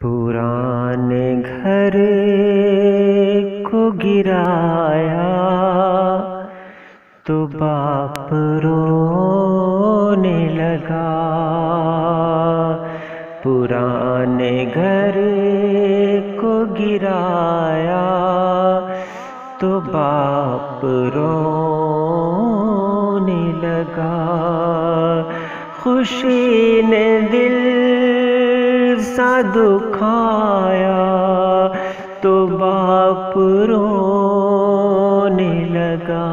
پرانے گھر کو گرایا تو باپ رونے لگا۔ پرانے گھر کو گرایا تو باپ رونے لگا۔ خوشی نے دل سا دکھایا تو باپ رونے لگا۔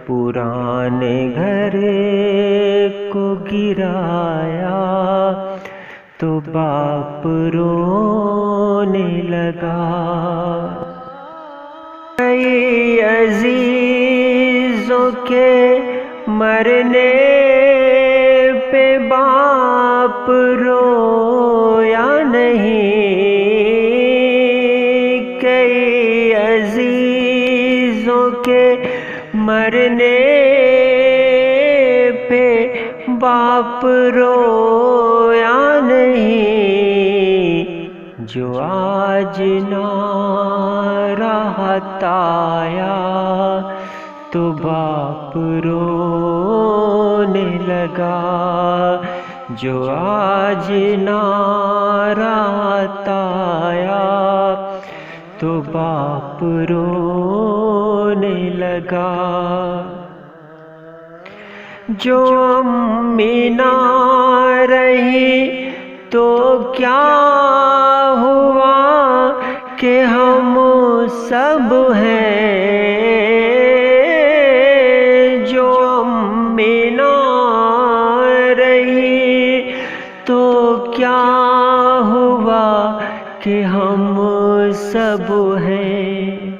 پرانے گھر کو گرایا تو باپ رونے لگا۔ کئی عزیزوں کے مرنے پہ باپ رویا نہیں۔ کئی عزیزوں کے مرنے پہ باپ رویا نہیں۔ جو آج ناراحت آیا تو باپ رونے لگا۔ جو آج ناراحت آیا تو باپ رونے لگا۔ جو امی نہ رہی تو کیا ہوا کہ ہم سب ہیں۔ جو امی نہ رہی تو کیا ہوا کہ ہم سب ہیں۔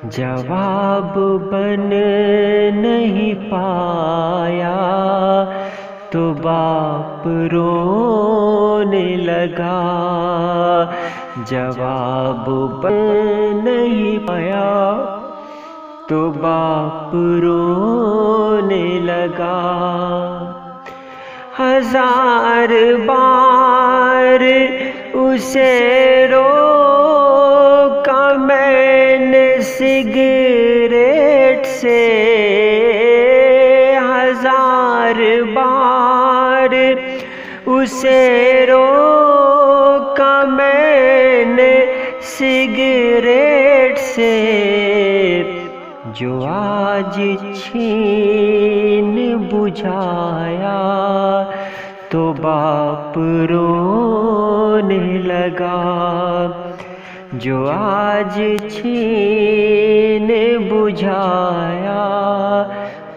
جواب بن نہیں پایا تو باپ رونے لگا۔ جواب بن نہیں پایا تو باپ رونے لگا۔ ہزار بار اسے روکا میں نے سگریٹ سے۔ ہزار بار اسے روکا میں نے سگریٹ سے۔ جو آج چھین بجھایا تو باپ رونے لگا۔ جو آج چھین بجھایا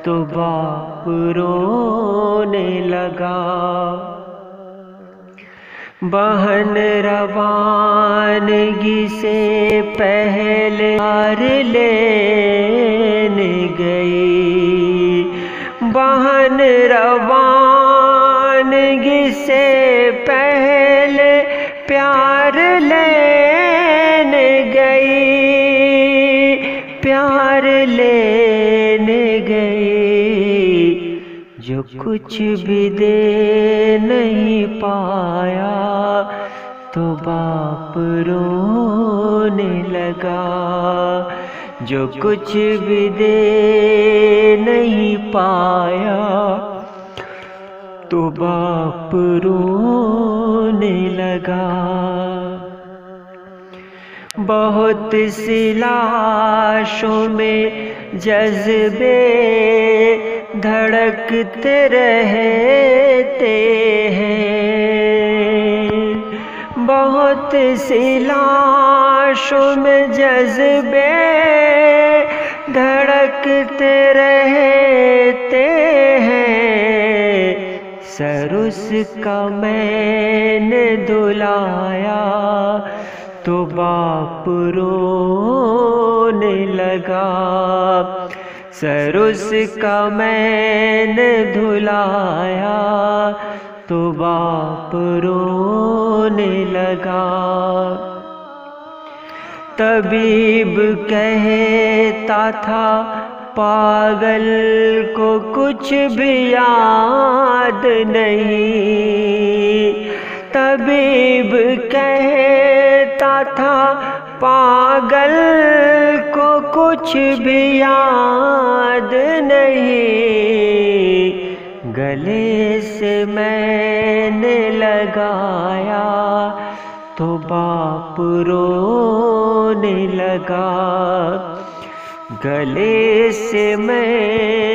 تو باپ رونے لگا۔ بہن روانگی سے پہلے ہار لینے گئی۔ بہن روانگی سے پہلے پیار لینے گئی۔ پیار لینے گئی۔ جو کچھ بھی دے نہیں پایا تو باپ رونے لگا۔ جو کچھ بھی دے نہیں پایا تو باپ رونے لگا۔ بہت سی لاشوں میں جذبے دھڑکتے رہتے ہیں۔ بہت سی لاشوں میں جذبے دھڑکتے رہتے ہیں۔ سر اس کا میں نے دھلایا تو باپ رونے لگا۔ سر اس کا میں نے دھلایا تو باپ رونے لگا۔ طبیب کہتا تھا پاگل کو کچھ بھی یاد نہیں۔ طبیب کہتا تھا پاگل کو کچھ بھی یاد نہیں، گلے سے میں نے لگایا تو باپ رونے لگا، گلے سے میں